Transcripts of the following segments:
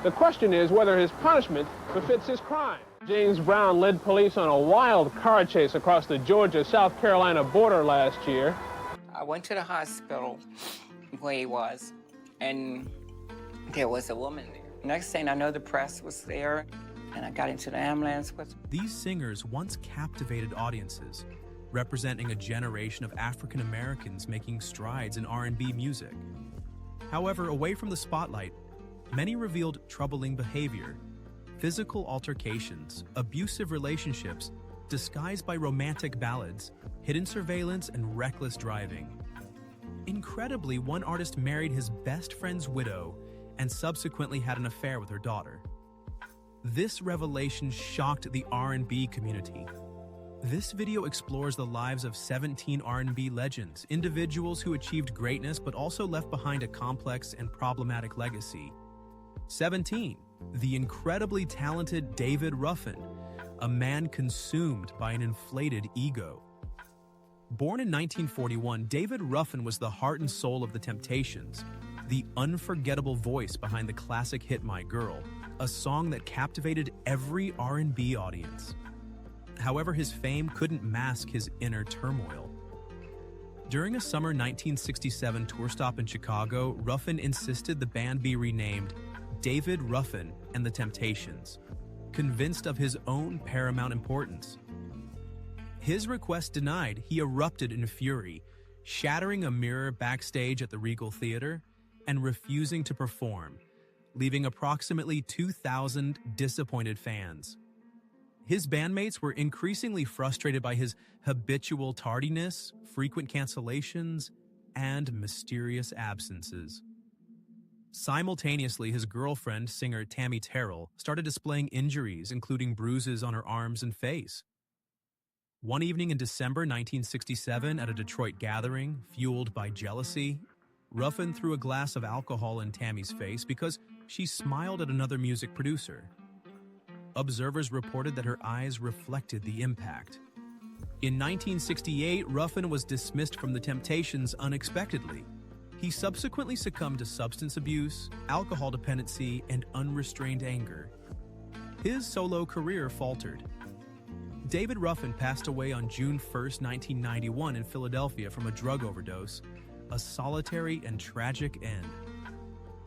The question is whether his punishment befits his crime. James Brown led police on a wild car chase across the Georgia-South Carolina border last year. I went to the hospital where he was, and there was a woman there. Next thing I know, the press was there, and I got into the ambulance with. These singers once captivated audiences, representing a generation of African Americans making strides in R&B music. However, away from the spotlight, many revealed troubling behavior, physical altercations, abusive relationships, disguised by romantic ballads, hidden surveillance, and reckless driving. Incredibly, one artist married his best friend's widow and subsequently had an affair with her daughter. This revelation shocked the R&B community. This video explores the lives of 17 R&B legends, individuals who achieved greatness but also left behind a complex and problematic legacy. 17. The incredibly talented David Ruffin, a man consumed by an inflated ego. Born in 1941, David Ruffin was the heart and soul of the Temptations, the unforgettable voice behind the classic hit My Girl, a song that captivated every R&B audience. However, his fame couldn't mask his inner turmoil. During a summer 1967 tour stop in Chicago, Ruffin insisted the band be renamed David Ruffin and the Temptations, convinced of his own paramount importance. His request denied, he erupted in fury, shattering a mirror backstage at the Regal Theater and refusing to perform, leaving approximately 2,000 disappointed fans. His bandmates were increasingly frustrated by his habitual tardiness, frequent cancellations, and mysterious absences. Simultaneously, his girlfriend, singer Tammy Terrell, started displaying injuries, including bruises on her arms and face. One evening in December 1967, at a Detroit gathering, fueled by jealousy, Ruffin threw a glass of alcohol in Tammy's face because she smiled at another music producer. Observers reported that her eyes reflected the impact. In 1968, Ruffin was dismissed from the Temptations unexpectedly. He subsequently succumbed to substance abuse, alcohol dependency, and unrestrained anger. His solo career faltered. David Ruffin passed away on June 1, 1991 in Philadelphia from a drug overdose, a solitary and tragic end.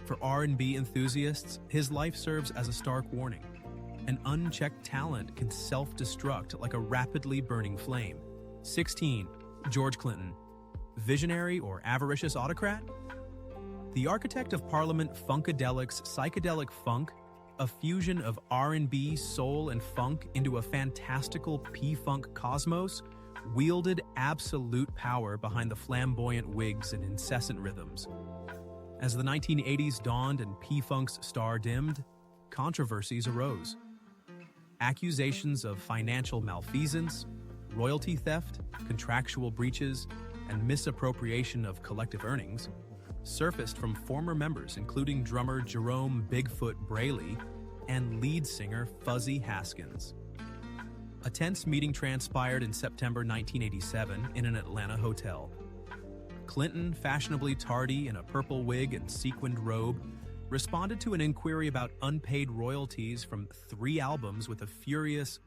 For R&B enthusiasts, his life serves as a stark warning. An unchecked talent can self-destruct like a rapidly burning flame. 16. George Clinton. Visionary or avaricious autocrat? The architect of Parliament Funkadelic's psychedelic funk, a fusion of R&B, soul, and funk into a fantastical P-funk cosmos, wielded absolute power behind the flamboyant wigs and incessant rhythms. As the 1980s dawned and P-funk's star dimmed, controversies arose. Accusations of financial malfeasance, royalty theft, contractual breaches, and misappropriation of collective earnings surfaced from former members including drummer Jerome Bigfoot Braley and lead singer Fuzzy Haskins. A tense meeting transpired in September 1987 in an Atlanta hotel. Clinton, fashionably tardy in a purple wig and sequined robe, responded to an inquiry about unpaid royalties from 3 albums with a furious,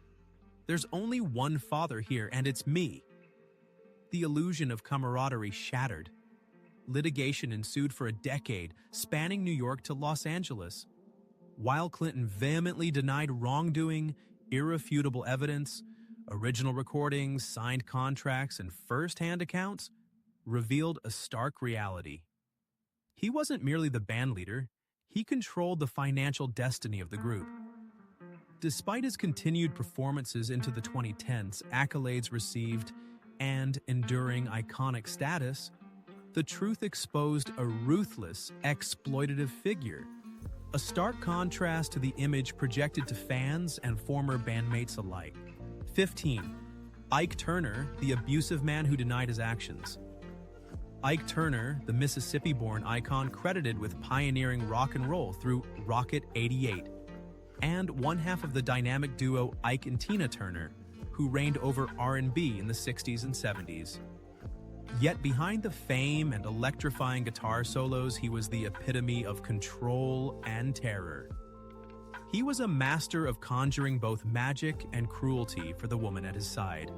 "There's only one father here, and it's me." The illusion of camaraderie shattered. Litigation ensued for a decade, spanning New York to Los Angeles. While Clinton vehemently denied wrongdoing, irrefutable evidence, original recordings, signed contracts, and first-hand accounts revealed a stark reality. He wasn't merely the band leader, he controlled the financial destiny of the group. Despite his continued performances into the 2010s, accolades received, and enduring iconic status, the truth exposed a ruthless, exploitative figure, a stark contrast to the image projected to fans and former bandmates alike. 15. Ike Turner, the abusive man who denied his actions. Ike Turner, the Mississippi-born icon credited with pioneering rock and roll through Rocket 88, and one half of the dynamic duo Ike and Tina Turner, who reigned over R&B in the 60s and 70s. Yet behind the fame and electrifying guitar solos, he was the epitome of control and terror. He was a master of conjuring both magic and cruelty for the woman at his side.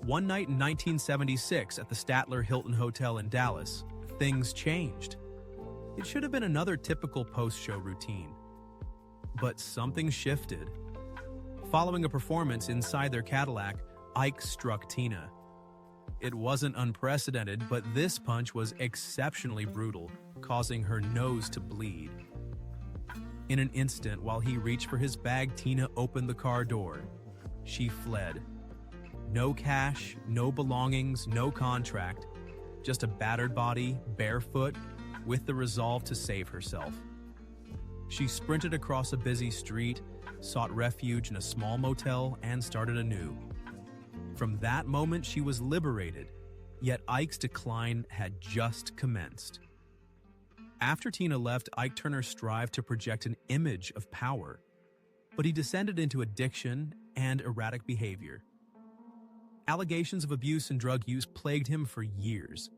One night in 1976 at the Statler Hilton Hotel in Dallas, things changed. It should have been another typical post-show routine. But something shifted. Following a performance inside their Cadillac, Ike struck Tina. It wasn't unprecedented, but this punch was exceptionally brutal, causing her nose to bleed. In an instant, while he reached for his bag, Tina opened the car door. She fled. No cash, no belongings, no contract, just a battered body, barefoot, with the resolve to save herself. She sprinted across a busy street, sought refuge in a small motel, and started anew. From that moment, she was liberated, yet Ike's decline had just commenced. After Tina left, Ike Turner strived to project an image of power, but he descended into addiction and erratic behavior. Allegations of abuse and drug use plagued him for years.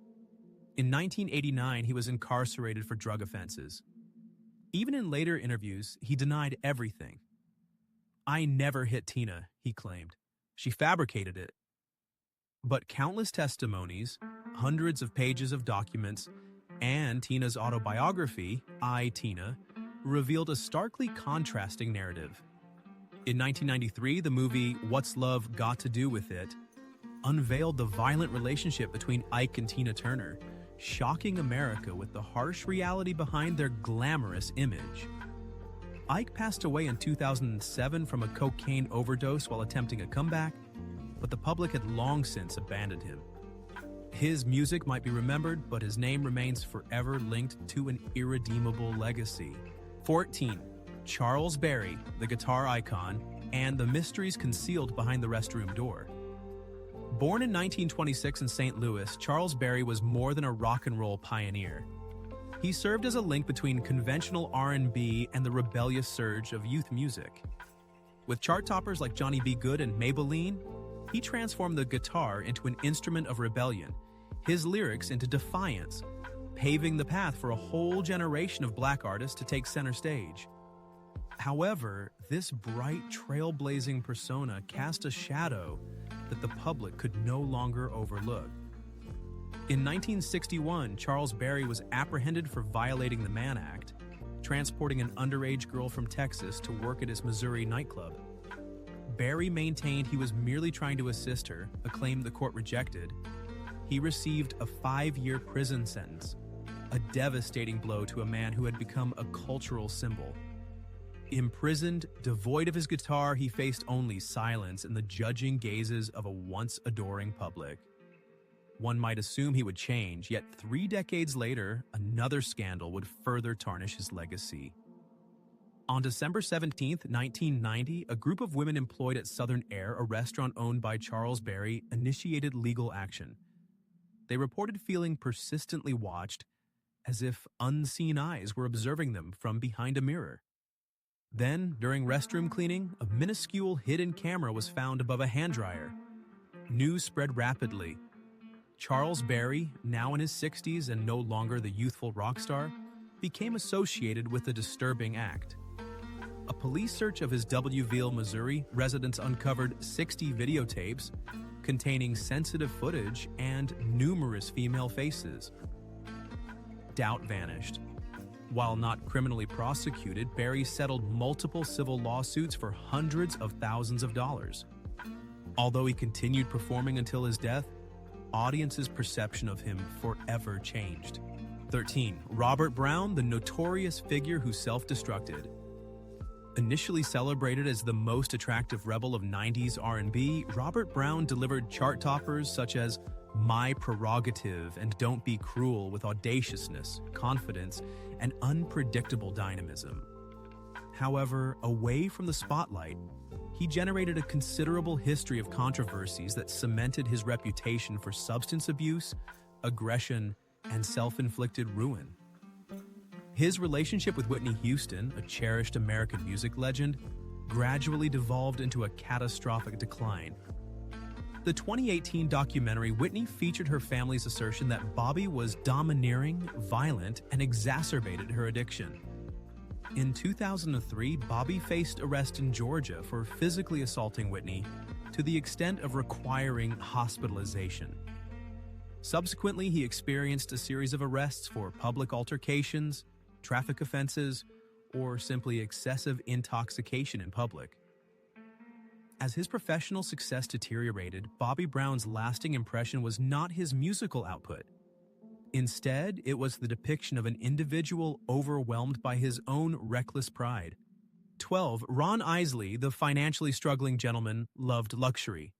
In 1989, he was incarcerated for drug offenses. Even in later interviews, he denied everything. "I never hit Tina," he claimed. "She fabricated it." But countless testimonies, hundreds of pages of documents, and Tina's autobiography, I, Tina, revealed a starkly contrasting narrative. In 1993, the movie What's Love Got to Do with It unveiled the violent relationship between Ike and Tina Turner, shocking America with the harsh reality behind their glamorous image. Ike passed away in 2007 from a cocaine overdose while attempting a comeback, but the public had long since abandoned him. His music might be remembered, but his name remains forever linked to an irredeemable legacy. 14. Charles Berry, the guitar icon, and the mysteries concealed behind the restroom door. Born in 1926 in St. Louis, Charles Berry was more than a rock and roll pioneer. He served as a link between conventional R&B and the rebellious surge of youth music. With chart toppers like Johnny B. Goode and Maybelline, he transformed the guitar into an instrument of rebellion, his lyrics into defiance, paving the path for a whole generation of black artists to take center stage. However, this bright, trailblazing persona cast a shadow that the public could no longer overlook. In 1961, Charles Berry was apprehended for violating the Mann Act, transporting an underage girl from Texas to work at his Missouri nightclub. Berry maintained he was merely trying to assist her, a claim the court rejected. He received a 5-year prison sentence, a devastating blow to a man who had become a cultural symbol. Imprisoned, devoid of his guitar, he faced only silence and the judging gazes of a once adoring public. One might assume he would change, yet 3 decades later, another scandal would further tarnish his legacy. On December 17, 1990, a group of women employed at Southern Air, a restaurant owned by Charles Berry, initiated legal action. They reported feeling persistently watched, as if unseen eyes were observing them from behind a mirror. Then, during restroom cleaning, a minuscule hidden camera was found above a hand dryer. News spread rapidly. Charles Berry, now in his 60s and no longer the youthful rock star, became associated with the disturbing act. A police search of his W.Ville, Missouri residence uncovered 60 videotapes containing sensitive footage and numerous female faces. Doubt vanished. While not criminally prosecuted, Berry settled multiple civil lawsuits for hundreds of thousands of dollars. Although he continued performing until his death, audiences' perception of him forever changed. 13. Robert Brown, the notorious figure who self-destructed. Initially celebrated as the most attractive rebel of 90s R&B, Robert Brown delivered chart toppers such as My Prerogative and Don't Be Cruel with audaciousness, confidence, and unpredictable dynamism. However, away from the spotlight, he generated a considerable history of controversies that cemented his reputation for substance abuse, aggression, and self-inflicted ruin. His relationship with Whitney Houston, a cherished American music legend, gradually devolved into a catastrophic decline. The 2018 documentary Whitney featured her family's assertion that Bobby was domineering, violent, and exacerbated her addiction. In 2003, Bobby faced arrest in Georgia for physically assaulting Whitney to the extent of requiring hospitalization. Subsequently, he experienced a series of arrests for public altercations, traffic offenses, or simply excessive intoxication in public. As his professional success deteriorated, Bobby Brown's lasting impression was not his musical output. Instead, it was the depiction of an individual overwhelmed by his own reckless pride. 12. Ron Isley, the financially struggling gentleman, loved luxury.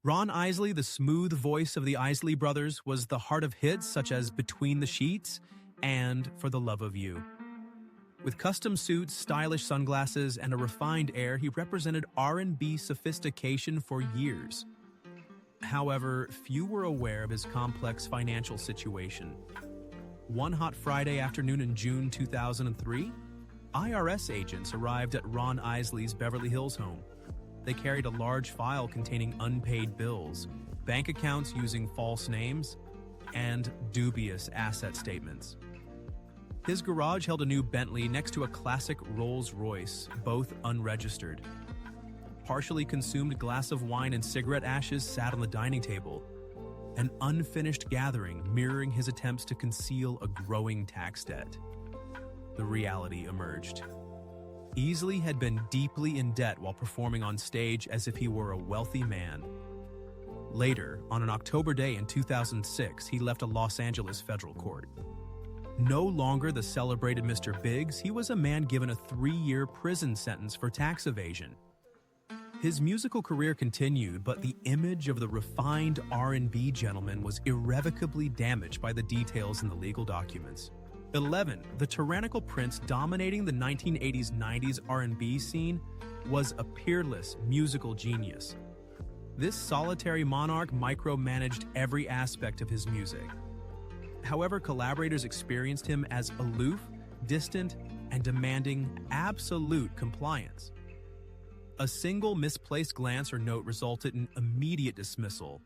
Ron Isley, the smooth voice of the Isley Brothers, was the heart of hits such as Between the Sheets and For the Love of You. With custom suits, stylish sunglasses, and a refined air, he represented R&B sophistication for years. However, few were aware of his complex financial situation. One hot Friday afternoon in June 2003, IRS agents arrived at Ron Isley's Beverly Hills home. They carried a large file containing unpaid bills, bank accounts using false names, and dubious asset statements. His garage held a new Bentley next to a classic Rolls-Royce, both unregistered. Partially consumed glass of wine and cigarette ashes sat on the dining table, an unfinished gathering mirroring his attempts to conceal a growing tax debt. The reality emerged. Isley had been deeply in debt while performing on stage as if he were a wealthy man. Later, on an October day in 2006, he left a Los Angeles federal court. No longer the celebrated Mr. Biggs, he was a man given a 3-year prison sentence for tax evasion. His musical career continued, but the image of the refined R&B gentleman was irrevocably damaged by the details in the legal documents. 11. The tyrannical Prince dominating the 1980s-90s R&B scene was a peerless musical genius. This solitary monarch micromanaged every aspect of his music. However, collaborators experienced him as aloof, distant, and demanding absolute compliance. A single misplaced glance or note resulted in immediate dismissal.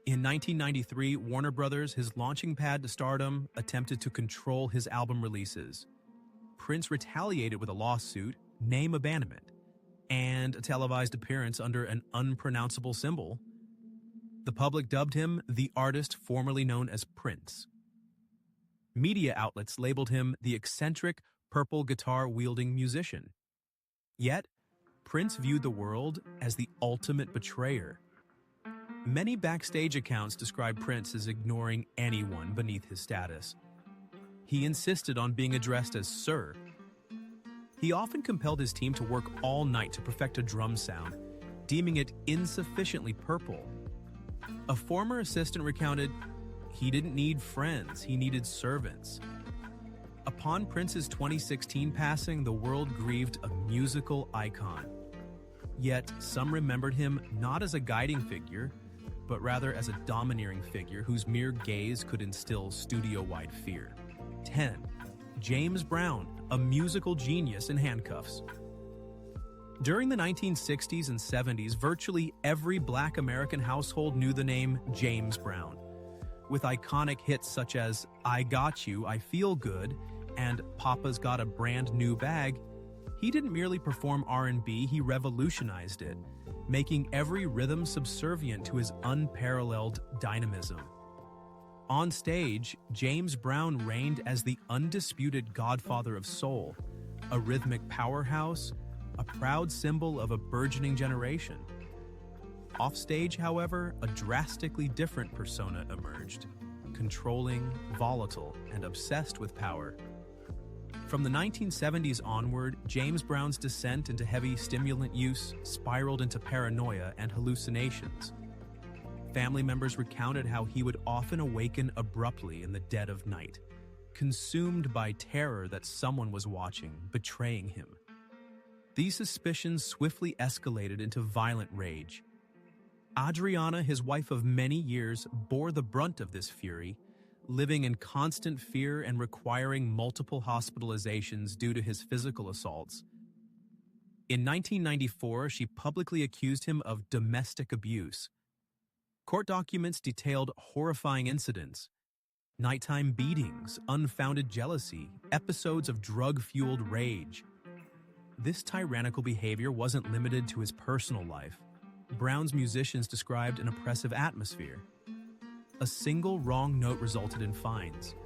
In 1993, Warner Brothers, his launching pad to stardom, attempted to control his album releases. Prince retaliated with a lawsuit, name abandonment, and a televised appearance under an unpronounceable symbol. The public dubbed him the artist formerly known as Prince. Media outlets labeled him the eccentric, purple guitar-wielding musician. Yet, Prince viewed the world as the ultimate betrayer. Many backstage accounts describe Prince as ignoring anyone beneath his status. He insisted on being addressed as Sir. He often compelled his team to work all night to perfect a drum sound, deeming it insufficiently purple. A former assistant recounted, "He didn't need friends, he needed servants." Upon Prince's 2016 passing, the world grieved a musical icon. Yet, some remembered him not as a guiding figure, but rather as a domineering figure whose mere gaze could instill studio-wide fear. 10. James Brown, a musical genius in handcuffs. During the 1960s and 70s, virtually every Black American household knew the name James Brown. With iconic hits such as I Got You, I Feel Good, and Papa's Got a Brand New Bag, he didn't merely perform R&B, he revolutionized it, making every rhythm subservient to his unparalleled dynamism. On stage, James Brown reigned as the undisputed godfather of soul, a rhythmic powerhouse, a proud symbol of a burgeoning generation. Offstage, however, a drastically different persona emerged, controlling, volatile, and obsessed with power. From the 1970s onward, James Brown's descent into heavy stimulant use spiraled into paranoia and hallucinations. Family members recounted how he would often awaken abruptly in the dead of night, consumed by terror that someone was watching, betraying him. These suspicions swiftly escalated into violent rage. Adriana, his wife of many years, bore the brunt of this fury, living in constant fear and requiring multiple hospitalizations due to his physical assaults. In 1994, she publicly accused him of domestic abuse. Court documents detailed horrifying incidents. Nighttime beatings, unfounded jealousy, episodes of drug-fueled rage. This tyrannical behavior wasn't limited to his personal life. Brown's musicians described an oppressive atmosphere. A single wrong note resulted in fines.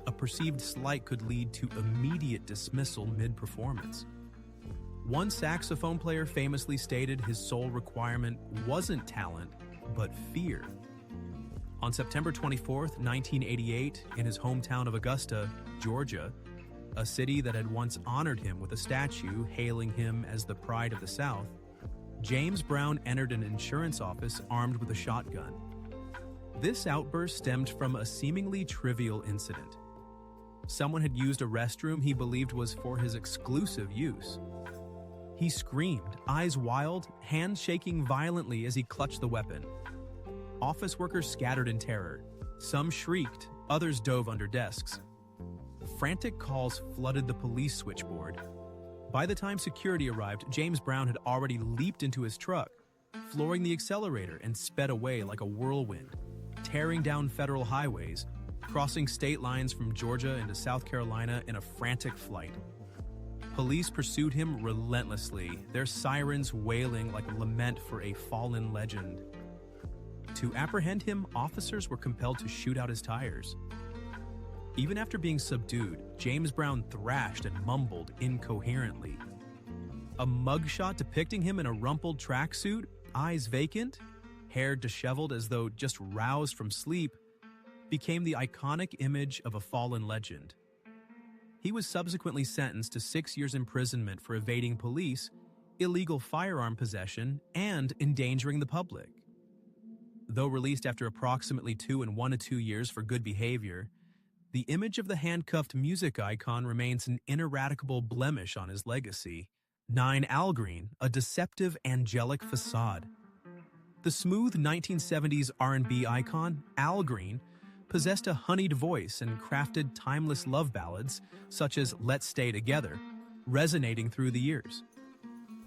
A perceived slight could lead to immediate dismissal mid-performance. One saxophone player famously stated his sole requirement wasn't talent, but fear. On September 24, 1988, in his hometown of Augusta, Georgia, a city that had once honored him with a statue hailing him as the pride of the South, James Brown entered an insurance office armed with a shotgun. This outburst stemmed from a seemingly trivial incident. Someone had used a restroom he believed was for his exclusive use. He screamed, eyes wild, hands shaking violently as he clutched the weapon. Office workers scattered in terror. Some shrieked, others dove under desks. Frantic calls flooded the police switchboard. By the time security arrived, James Brown had already leaped into his truck, flooring the accelerator and sped away like a whirlwind, tearing down federal highways, crossing state lines from Georgia into South Carolina in a frantic flight. Police pursued him relentlessly, their sirens wailing like a lament for a fallen legend. To apprehend him, officers were compelled to shoot out his tires. Even after being subdued, James Brown thrashed and mumbled incoherently. A mugshot depicting him in a rumpled tracksuit, eyes vacant, hair disheveled as though just roused from sleep, became the iconic image of a fallen legend. He was subsequently sentenced to 6 years imprisonment for evading police, illegal firearm possession, and endangering the public. Though released after approximately 1 to 2 years for good behavior, the image of the handcuffed music icon remains an ineradicable blemish on his legacy. 9 Al Green, a deceptive angelic facade. The smooth 1970s R&B icon, Al Green, possessed a honeyed voice and crafted timeless love ballads, such as Let's Stay Together, resonating through the years.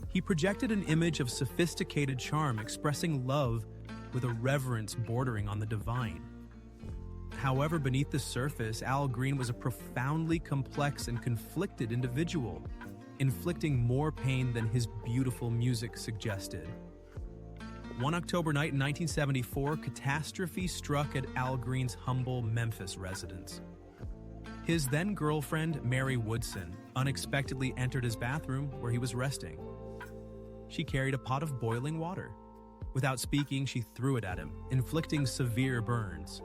He projected an image of sophisticated charm expressing love with a reverence bordering on the divine. However, beneath the surface, Al Green was a profoundly complex and conflicted individual, inflicting more pain than his beautiful music suggested. One October night in 1974, catastrophe struck at Al Green's humble Memphis residence. His then-girlfriend, Mary Woodson, unexpectedly entered his bathroom where he was resting. She carried a pot of boiling water. Without speaking, she threw it at him, inflicting severe burns.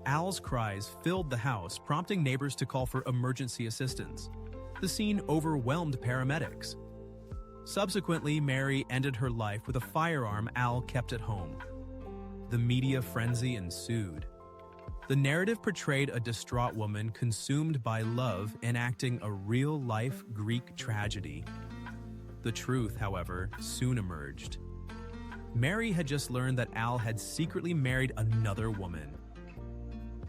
Al's cries filled the house, prompting neighbors to call for emergency assistance. The scene overwhelmed paramedics. Subsequently, Mary ended her life with a firearm Al kept at home. The media frenzy ensued. The narrative portrayed a distraught woman consumed by love enacting a real-life Greek tragedy. The truth, however, soon emerged. Mary had just learned that Al had secretly married another woman.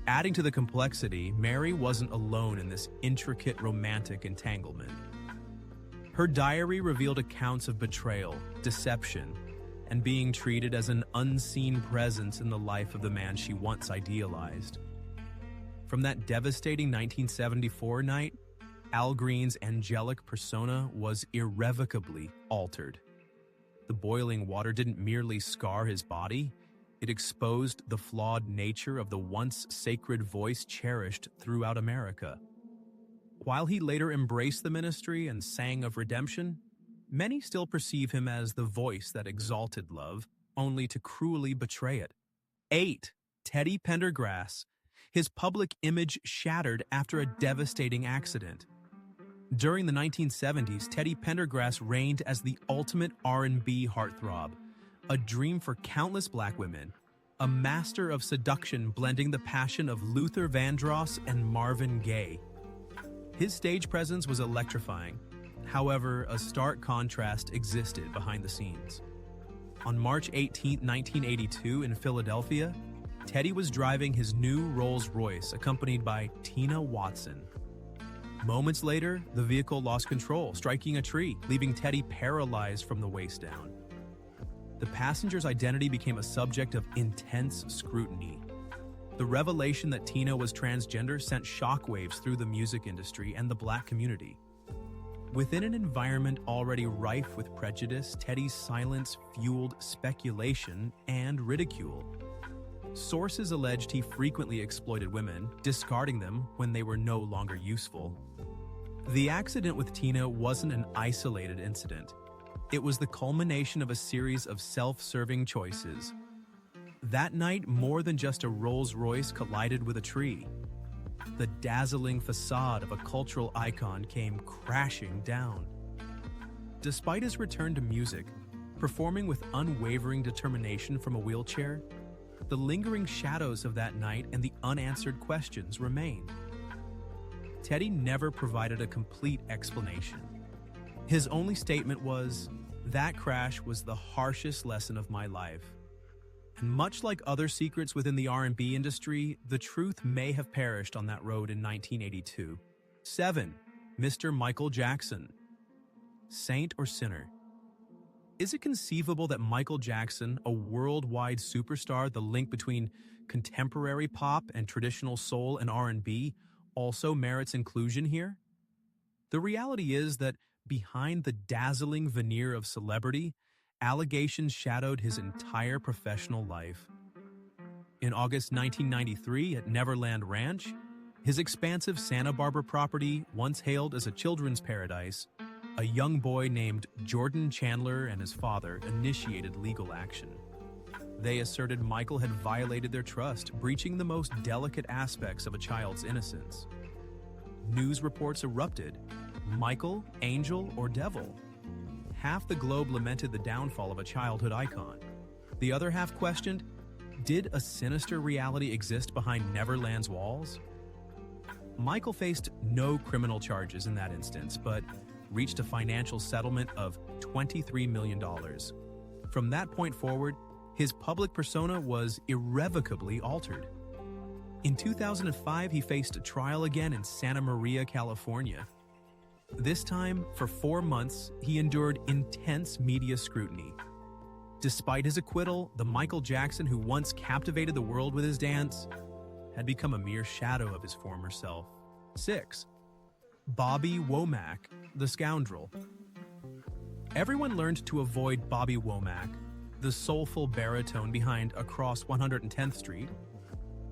Adding to the complexity, Mary wasn't alone in this intricate romantic entanglement. Her diary revealed accounts of betrayal, deception, and being treated as an unseen presence in the life of the man she once idealized. From that devastating 1974 night, Al Green's angelic persona was irrevocably altered. The boiling water didn't merely scar his body, it exposed the flawed nature of the once sacred voice cherished throughout America. While he later embraced the ministry and sang of redemption, many still perceive him as the voice that exalted love, only to cruelly betray it. 8. Teddy Pendergrass, his public image shattered after a devastating accident. During the 1970s, Teddy Pendergrass reigned as the ultimate R&B heartthrob, a dream for countless black women, a master of seduction blending the passion of Luther Vandross and Marvin Gaye. His stage presence was electrifying. However, a stark contrast existed behind the scenes. On March 18, 1982, in Philadelphia, Teddy was driving his new Rolls-Royce accompanied by Tina Watson. Moments later, the vehicle lost control, striking a tree, leaving Teddy paralyzed from the waist down. The passenger's identity became a subject of intense scrutiny. The revelation that Tina was transgender sent shockwaves through the music industry and the Black community. Within an environment already rife with prejudice, Teddy's silence fueled speculation and ridicule. Sources alleged he frequently exploited women, discarding them when they were no longer useful. The accident with Tina wasn't an isolated incident. It was the culmination of a series of self-serving choices. That night, more than just a Rolls-Royce collided with a tree. The dazzling facade of a cultural icon came crashing down. Despite his return to music, performing with unwavering determination from a wheelchair, the lingering shadows of that night and the unanswered questions remained. Teddy never provided a complete explanation. His only statement was, "That crash was the harshest lesson of my life." And much like other secrets within the R&B industry, the truth may have perished on that road in 1982. 7. Mr. Michael Jackson. Saint or sinner? Is it conceivable that Michael Jackson, a worldwide superstar, the link between contemporary pop and traditional soul and R&B, also merits inclusion here? The reality is that behind the dazzling veneer of celebrity, allegations shadowed his entire professional life. In August 1993 at Neverland Ranch, his expansive Santa Barbara property, once hailed as a children's paradise, a young boy named Jordan Chandler and his father initiated legal action. They asserted Michael had violated their trust, breaching the most delicate aspects of a child's innocence. News reports erupted. Michael, angel, or devil? Half the globe lamented the downfall of a childhood icon. The other half questioned, did a sinister reality exist behind Neverland's walls? Michael faced no criminal charges in that instance, but reached a financial settlement of $23 million. From that point forward, his public persona was irrevocably altered. In 2005, he faced a trial again in Santa Maria, California. This time, for 4 months, he endured intense media scrutiny. Despite his acquittal, the Michael Jackson who once captivated the world with his dance had become a mere shadow of his former self. 6. Bobby Womack, the scoundrel. Everyone learned to avoid Bobby Womack, the soulful baritone behind Across 110th Street.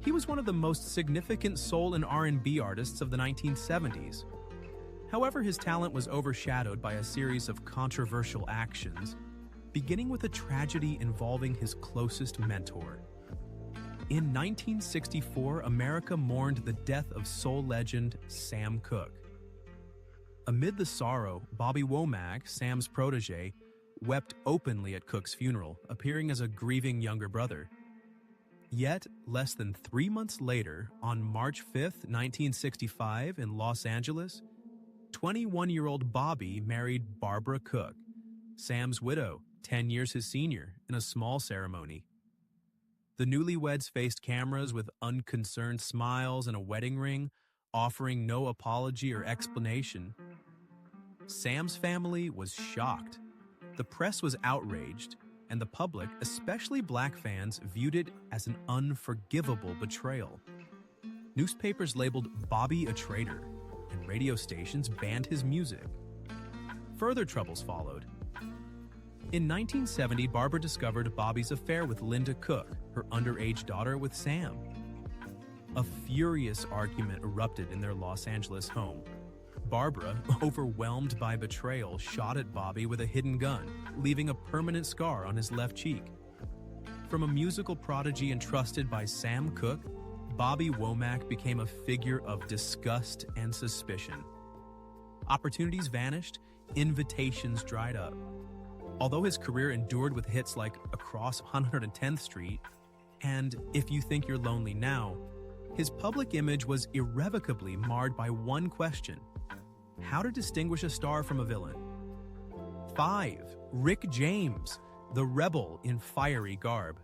He was one of the most significant soul and R&B artists of the 1970s. However, his talent was overshadowed by a series of controversial actions, beginning with a tragedy involving his closest mentor. In 1964, America mourned the death of soul legend Sam Cooke. Amid the sorrow, Bobby Womack, Sam's protege, wept openly at Cooke's funeral, appearing as a grieving younger brother. Yet, less than 3 months later, on March 5, 1965, in Los Angeles, 21-year-old Bobby married Barbara Cooke, Sam's widow, 10 years his senior, in a small ceremony. The newlyweds faced cameras with unconcerned smiles and a wedding ring, offering no apology or explanation. Sam's family was shocked. The press was outraged, and the public, especially Black fans, viewed it as an unforgivable betrayal. Newspapers labeled Bobby a traitor, and radio stations banned his music. Further troubles followed. In 1970, Barbara discovered Bobby's affair with Linda Cooke, her underage daughter with Sam. A furious argument erupted in their Los Angeles home. Barbara, overwhelmed by betrayal, shot at Bobby with a hidden gun, leaving a permanent scar on his left cheek. From a musical prodigy entrusted by Sam Cooke, Bobby Womack became a figure of disgust and suspicion. Opportunities vanished, invitations dried up. Although his career endured with hits like Across 110th Street and If You Think You're Lonely Now, his public image was irrevocably marred by one question: how to distinguish a star from a villain. 5. Rick James, the rebel in fiery garb.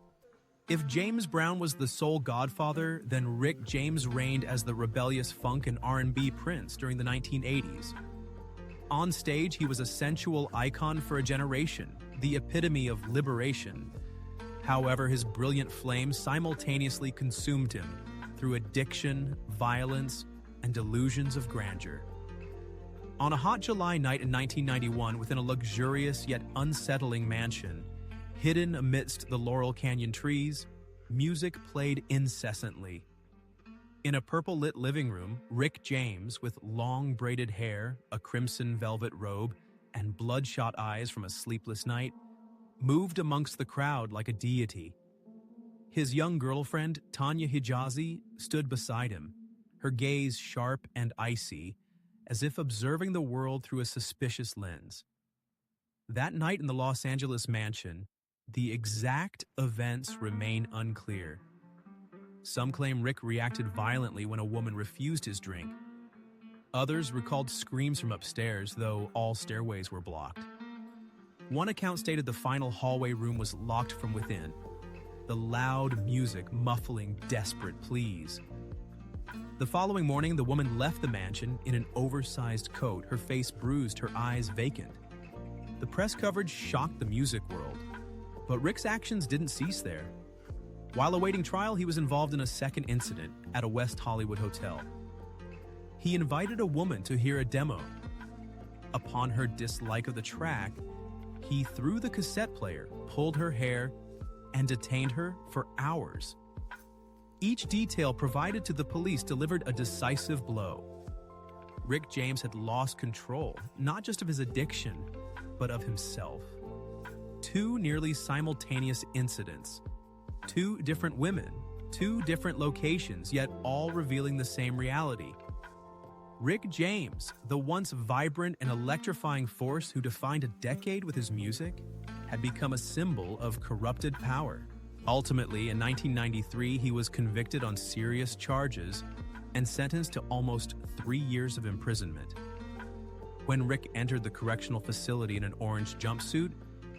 If James Brown was the sole godfather, then Rick James reigned as the rebellious funk and R&B prince during the 1980s. On stage, he was a sensual icon for a generation, the epitome of liberation. However, his brilliant flame simultaneously consumed him through addiction, violence, and delusions of grandeur. On a hot July night in 1991, within a luxurious yet unsettling mansion, hidden amidst the Laurel Canyon trees, music played incessantly. In a purple-lit living room, Rick James, with long braided hair, a crimson velvet robe, and bloodshot eyes from a sleepless night, moved amongst the crowd like a deity. His young girlfriend, Tanya Hijazi, stood beside him, her gaze sharp and icy, as if observing the world through a suspicious lens. That night in the Los Angeles mansion, the exact events remain unclear. Some claim Rick reacted violently when a woman refused his drink. Others recalled screams from upstairs, though all stairways were blocked. One account stated the final hallway room was locked from within, the loud music muffling desperate pleas. The following morning, the woman left the mansion in an oversized coat, her face bruised, her eyes vacant. The press coverage shocked the music world, but Rick's actions didn't cease there. While awaiting trial, he was involved in a second incident at a West Hollywood hotel. He invited a woman to hear a demo. Upon her dislike of the track, he threw the cassette player, pulled her hair, and detained her for hours. Each detail provided to the police delivered a decisive blow. Rick James had lost control, not just of his addiction, but of himself. Two nearly simultaneous incidents, two different women, two different locations, yet all revealing the same reality. Rick James, the once vibrant and electrifying force who defined a decade with his music, had become a symbol of corrupted power. Ultimately, in 1993, he was convicted on serious charges and sentenced to almost 3 years of imprisonment. When Rick entered the correctional facility in an orange jumpsuit,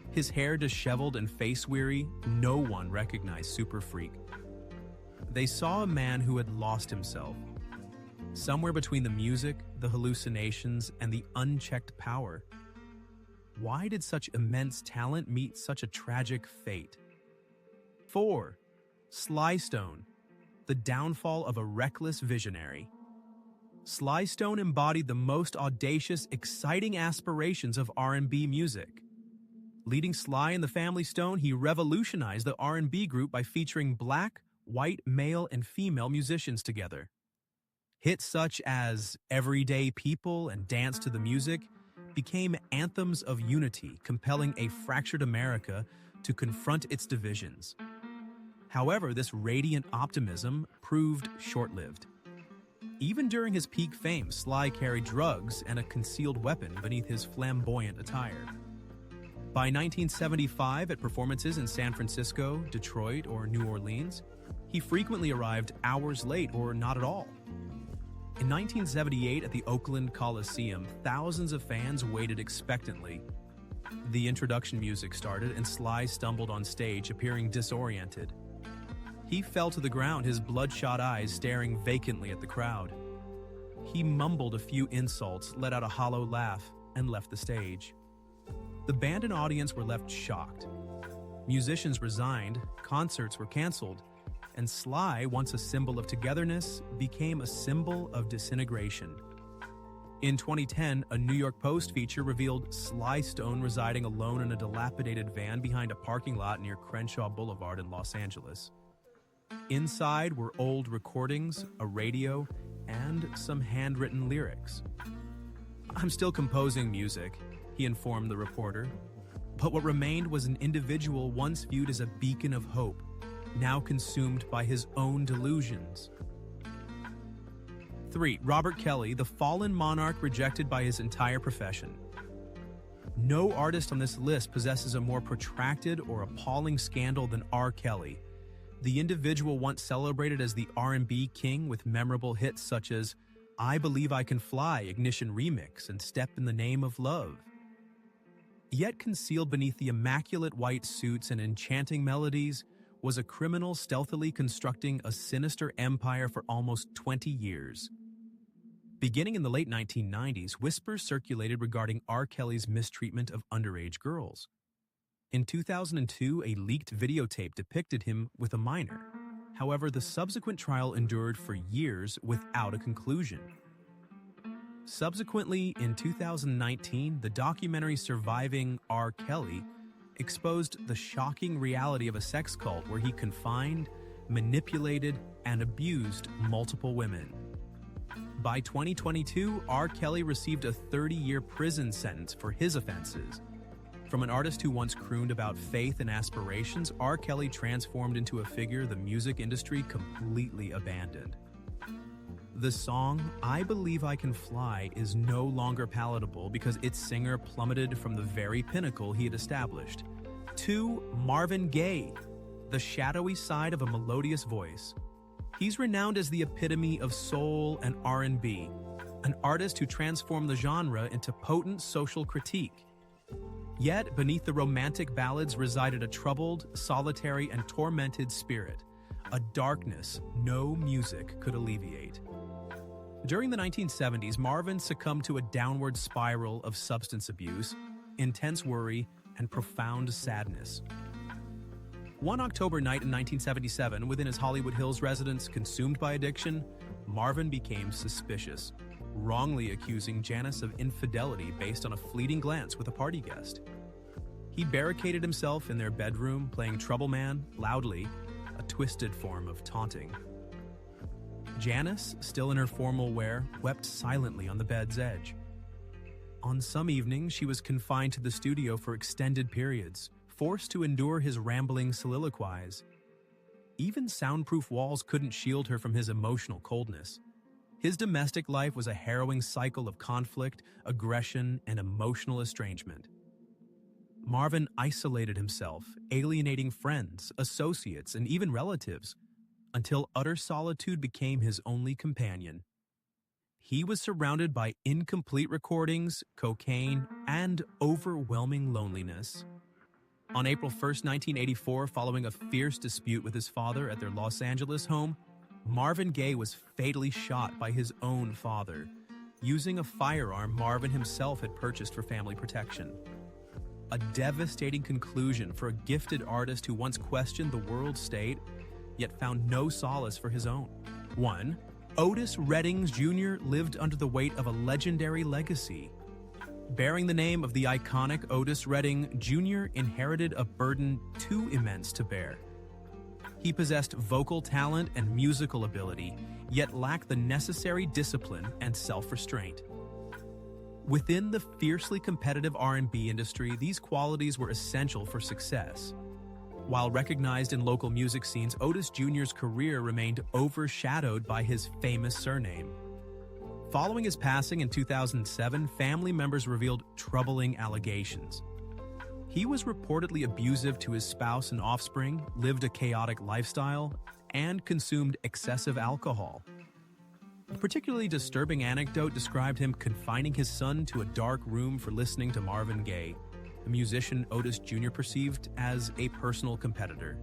his hair disheveled and face-weary, no one recognized Super Freak. They saw a man who had lost himself. Somewhere between the music, the hallucinations, and the unchecked power. Why did such immense talent meet such a tragic fate? 4. Sly Stone, the downfall of a reckless visionary. Sly Stone embodied the most audacious, exciting aspirations of R&B music. Leading Sly and the Family Stone, he revolutionized the R&B group by featuring black, white, male, and female musicians together. Hits such as Everyday People and Dance to the Music became anthems of unity, compelling a fractured America to confront its divisions. However, this radiant optimism proved short-lived. Even during his peak fame, Sly carried drugs and a concealed weapon beneath his flamboyant attire. By 1975, at performances in San Francisco, Detroit, or New Orleans, he frequently arrived hours late or not at all. In 1978, at the Oakland Coliseum, thousands of fans waited expectantly. The introduction music started, and Sly stumbled on stage, appearing disoriented. He fell to the ground, his bloodshot eyes staring vacantly at the crowd. He mumbled a few insults, let out a hollow laugh, and left the stage. The band and audience were left shocked. Musicians resigned, concerts were canceled, and Sly, once a symbol of togetherness, became a symbol of disintegration. In 2010, a New York Post feature revealed Sly Stone residing alone in a dilapidated van behind a parking lot near Crenshaw Boulevard in Los Angeles. Inside were old recordings, a radio, and some handwritten lyrics. "I'm still composing music," he informed the reporter. But what remained was an individual once viewed as a beacon of hope, now consumed by his own delusions. 3. Robert Kelly, the fallen monarch rejected by his entire profession. No artist on this list possesses a more protracted or appalling scandal than R. Kelly, the individual once celebrated as the R&B king with memorable hits such as I Believe I Can Fly, Ignition Remix, and Step in the Name of Love. Yet concealed beneath the immaculate white suits and enchanting melodies was a criminal stealthily constructing a sinister empire for almost 20 years. Beginning in the late 1990s, whispers circulated regarding R. Kelly's mistreatment of underage girls. In 2002, a leaked videotape depicted him with a minor. However, the subsequent trial endured for years without a conclusion. Subsequently, in 2019, the documentary Surviving R. Kelly exposed the shocking reality of a sex cult where he confined, manipulated, and abused multiple women. By 2022, R. Kelly received a 30-year prison sentence for his offenses. From an artist who once crooned about faith and aspirations, R. Kelly transformed into a figure the music industry completely abandoned. The song, I Believe I Can Fly, is no longer palatable because its singer plummeted from the very pinnacle he had established. To Marvin Gaye, the shadowy side of a melodious voice. He's renowned as the epitome of soul and R&B, an artist who transformed the genre into potent social critique. Yet, beneath the romantic ballads resided a troubled, solitary, and tormented spirit, a darkness no music could alleviate. During the 1970s, Marvin succumbed to a downward spiral of substance abuse, intense worry, and profound sadness. One October night in 1977, within his Hollywood Hills residence consumed by addiction, Marvin became suspicious, wrongly accusing Janice of infidelity based on a fleeting glance with a party guest. He barricaded himself in their bedroom, playing Trouble Man loudly, a twisted form of taunting. Janice, still in her formal wear, wept silently on the bed's edge. On some evenings, she was confined to the studio for extended periods, forced to endure his rambling soliloquies. Even soundproof walls couldn't shield her from his emotional coldness. His domestic life was a harrowing cycle of conflict, aggression, and emotional estrangement. Marvin isolated himself, alienating friends, associates, and even relatives, until utter solitude became his only companion. He was surrounded by incomplete recordings, cocaine, and overwhelming loneliness. On April 1, 1984, following a fierce dispute with his father at their Los Angeles home, Marvin Gaye was fatally shot by his own father, using a firearm Marvin himself had purchased for family protection. A devastating conclusion for a gifted artist who once questioned the world state, yet found no solace for his own. 1. Otis Redding Jr. lived under the weight of a legendary legacy. Bearing the name of the iconic Otis Redding Jr. inherited a burden too immense to bear. He possessed vocal talent and musical ability, yet lacked the necessary discipline and self-restraint. Within the fiercely competitive R&B industry, these qualities were essential for success. While recognized in local music scenes, Otis Jr.'s career remained overshadowed by his famous surname. Following his passing in 2007, family members revealed troubling allegations. He was reportedly abusive to his spouse and offspring, lived a chaotic lifestyle, and consumed excessive alcohol. A particularly disturbing anecdote described him confining his son to a dark room for listening to Marvin Gaye, a musician Otis Jr. perceived as a personal competitor.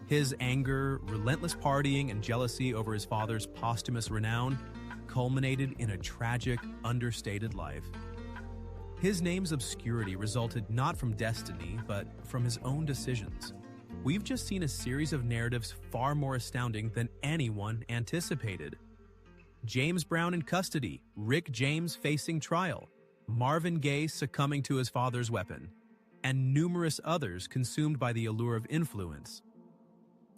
His anger, relentless partying, and jealousy over his father's posthumous renown culminated in a tragic, understated life. His name's obscurity resulted not from destiny, but from his own decisions. We've just seen a series of narratives far more astounding than anyone anticipated. James Brown in custody, Rick James facing trial, Marvin Gaye succumbing to his father's weapon, and numerous others consumed by the allure of influence.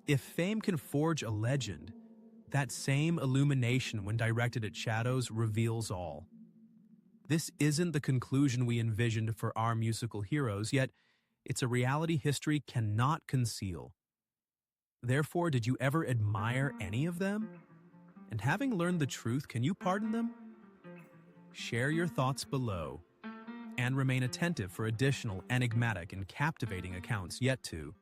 If fame can forge a legend, that same illumination when directed at shadows reveals all. This isn't the conclusion we envisioned for our musical heroes, yet it's a reality history cannot conceal. Therefore, did you ever admire any of them? And having learned the truth, can you pardon them? Share your thoughts below, and remain attentive for additional enigmatic and captivating accounts yet to